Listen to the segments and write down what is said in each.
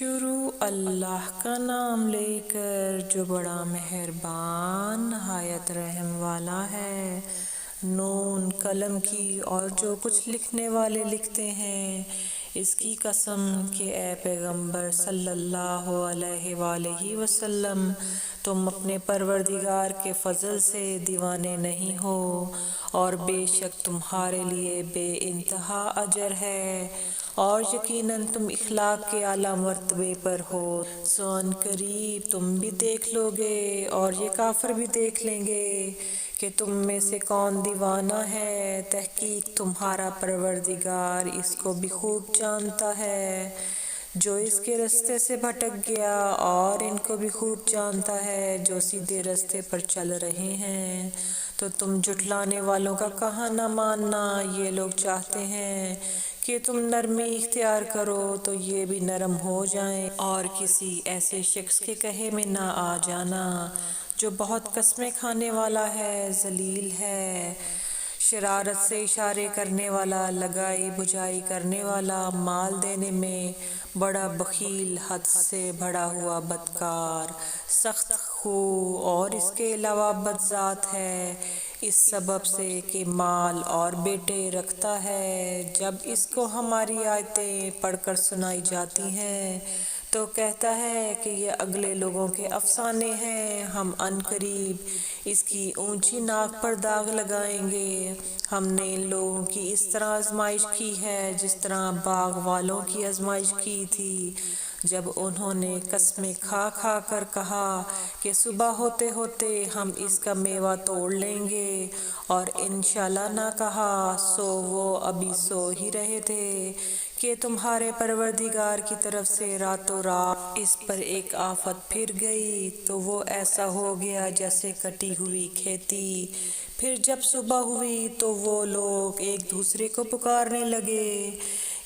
شروع اللہ کا نام لے کر جو بڑا مہربان نہایت رحم والا ہے۔ نون قلم کی اور جو کچھ لکھنے والے لکھتے ہیں، اس کی قسم کہ اے پیغمبر صلی اللہ علیہ وآلہ وسلم، تم اپنے پروردگار کے فضل سے دیوانے نہیں ہو، اور بے شک تمہارے لیے بے انتہا اجر ہے، اور یقیناً تم اخلاق کے اعلیٰ مرتبے پر ہو۔ سو ان قریب تم بھی دیکھ لو گے اور یہ کافر بھی دیکھ لیں گے کہ تم میں سے کون دیوانہ ہے۔ تحقیق تمہارا پروردگار اس کو بھی خوب جانتا ہے جو اس کے رستے سے بھٹک گیا، اور ان کو بھی خوب جانتا ہے جو سیدھے رستے پر چل رہے ہیں۔ تو تم جھٹلانے والوں کا کہا نہ ماننا، یہ لوگ چاہتے ہیں کہ تم نرمی اختیار کرو تو یہ بھی نرم ہو جائیں، اور کسی ایسے شخص کے کہے میں نہ آ جانا جو بہت قسمیں کھانے والا ہے، ذلیل ہے، شرارت سے اشارے کرنے والا، لگائی بجائی کرنے والا، مال دینے میں بڑا بخیل، حد سے بڑھا ہوا بدکار، سخت خو، اور اس کے علاوہ بد ذات ہے، اس سبب سے کہ مال اور بیٹے رکھتا ہے۔ جب اس کو ہماری آیتیں پڑھ کر سنائی جاتی ہیں تو کہتا ہے کہ یہ اگلے لوگوں کے افسانے ہیں، ہم عن قریب اس کی اونچی ناک پر داغ لگائیں گے۔ ہم نے ان لوگوں کی اس طرح آزمائش کی ہے جس طرح باغ والوں کی آزمائش کی تھی، جب انہوں نے قسمیں کھا کھا کر کہا کہ صبح ہوتے ہوتے ہم اس کا میوہ توڑ لیں گے، اور انشاءاللہ نہ کہا، سو وہ ابھی سو ہی رہے تھے کہ تمہارے پروردگار کی طرف سے راتوں رات اس پر ایک آفت پھر گئی، تو وہ ایسا ہو گیا جیسے کٹی ہوئی کھیتی۔ پھر جب صبح ہوئی تو وہ لوگ ایک دوسرے کو پکارنے لگے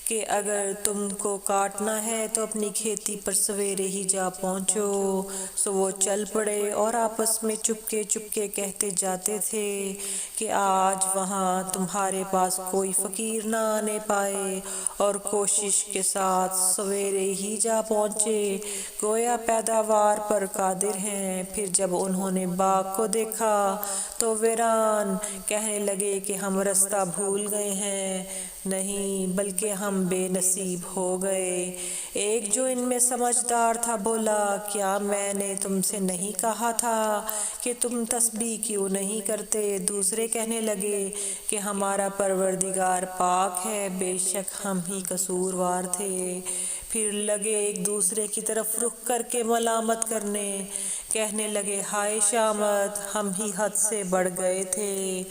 کہ اگر تم کو کاٹنا ہے تو اپنی کھیتی پر سویرے ہی جا پہنچو۔ سو وہ چل پڑے اور آپس میں چپکے چپکے کہتے جاتے تھے کہ آج وہاں تمہارے پاس کوئی فقیر نہ آنے پائے، اور کوشش کے ساتھ سویرے ہی جا پہنچے، گویا پیداوار پر قادر ہیں۔ پھر جب انہوں نے باغ کو دیکھا تو ویران، کہنے لگے کہ ہم رستہ بھول گئے ہیں، نہیں بلکہ ہم بے نصیب ہو گئے۔ ایک جو ان میں سمجھدار تھا بولا، کیا میں نے تم سے نہیں کہا تھا کہ تم تسبیح کیوں نہیں کرتے؟ دوسرے کہنے لگے کہ ہمارا پروردگار پاک ہے، بے شک ہم ہی قصوروار تھے۔ پھر لگے ایک دوسرے کی طرف رخ کر کے ملامت کرنے، کہنے لگے ہائے شامت، ہم ہی حد سے بڑھ گئے تھے،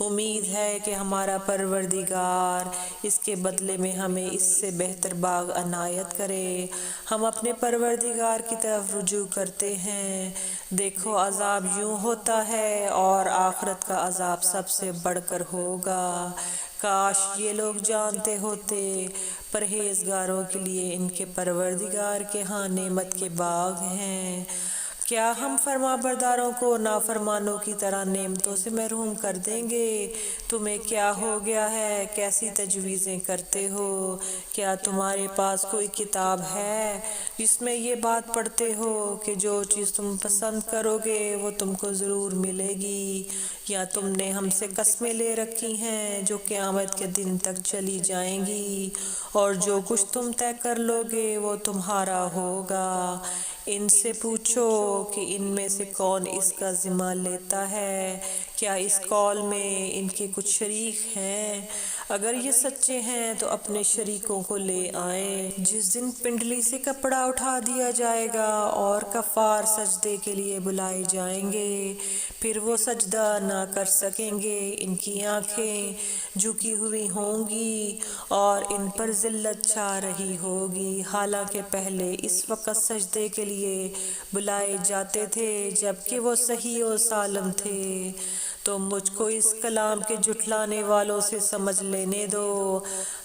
امید ہے کہ ہمارا پروردگار اس کے بدلے میں ہمیں اس سے بہتر باغ عنایت کرے، ہم اپنے پروردگار کی طرف رجوع کرتے ہیں۔ دیکھو عذاب یوں ہوتا ہے، اور آخرت کا عذاب سب سے بڑھ کر ہوگا۔ کاش یہ لوگ جانتے ہوتے، پرہیزگاروں کے لیے ان کے پروردگار کے ہاں نعمت کے باغ ہیں۔ کیا ہم فرما برداروں کو نافرمانوں کی طرح نعمتوں سے محروم کر دیں گے؟ تمہیں کیا ہو گیا ہے، کیسی تجویزیں کرتے ہو؟ کیا تمہارے پاس کوئی کتاب ہے جس میں یہ بات پڑھتے ہو کہ جو چیز تم پسند کرو گے وہ تم کو ضرور ملے گی، یا تم نے ہم سے قسمیں لے رکھی ہیں جو قیامت کے دن تک چلی جائیں گی، اور جو کچھ تم طے کر لو گے وہ تمہارا ہوگا؟ ان سے پوچھو کہ ان میں سے کون اس کا ذمہ لیتا ہے؟ کیا اس قول میں ان کے کچھ شریک ہیں؟ اگر یہ سچے ہیں تو اپنے شریکوں کو لے آئیں۔ جس دن پنڈلی سے کپڑا اٹھا دیا جائے گا اور کفار سجدے کے لیے بلائے جائیں گے، پھر وہ سجدہ نہ کر سکیں گے، ان کی آنکھیں جھکی ہوئی ہوں گی اور ان پر ذلت چھا رہی ہوگی، حالانکہ پہلے اس وقت سجدے کے لیے بلائے جاتے تھے جبکہ وہ صحیح و سالم تھے۔ تو مجھ کو اس کلام کے جھٹلانے والوں سے سمجھ لینے دو،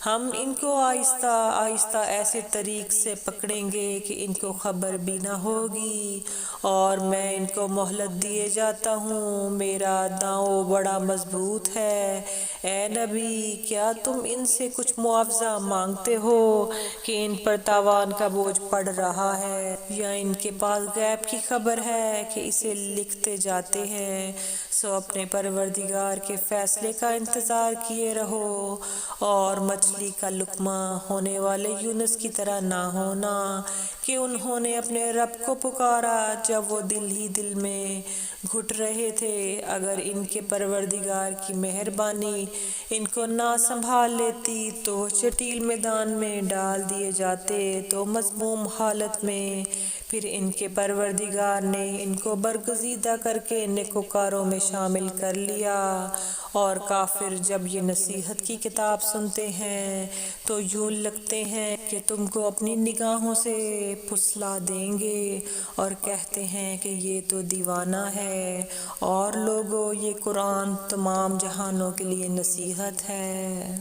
ہم ان کو آہستہ آہستہ ایسے طریق سے پکڑیں گے کہ ان کو خبر بھی نہ ہوگی، اور میں ان کو مہلت دیے جاتا ہوں، میرا داؤں بڑا مضبوط ہے۔ اے نبی، کیا تم ان سے کچھ معاوضہ مانگتے ہو کہ ان پر تاوان کا بوجھ پڑ رہا ہے، یا ان کے پاس غیب کی خبر ہے کہ اسے لکھتے جاتے ہیں؟ سو اپنے پروردگار کے فیصلے کا انتظار کیے رہو، اور مچھلی کا لقمہ ہونے والے یونس کی طرح نہ ہونا کہ انہوں نے اپنے رب کو پکارا جب وہ دل ہی دل میں گھٹ رہے تھے۔ اگر ان کے پروردگار کی مہربانی ان کو نہ سنبھال لیتی تو چٹیل میدان میں ڈال دیے جاتے تو مذموم حالت میں۔ پھر ان کے پروردگار نے ان کو برگزیدہ کر کے نیکوکاروں میں شامل کر لیا، اور کافر جب یہ نصیحت کی کتاب سنتے ہیں تو یوں لگتے ہیں کہ تم کو اپنی نگاہوں سے پھسلا دیں گے، اور کہتے ہیں کہ یہ تو دیوانہ ہے، اور لوگو یہ قرآن تمام جہانوں کے لیے نصیحت ہے۔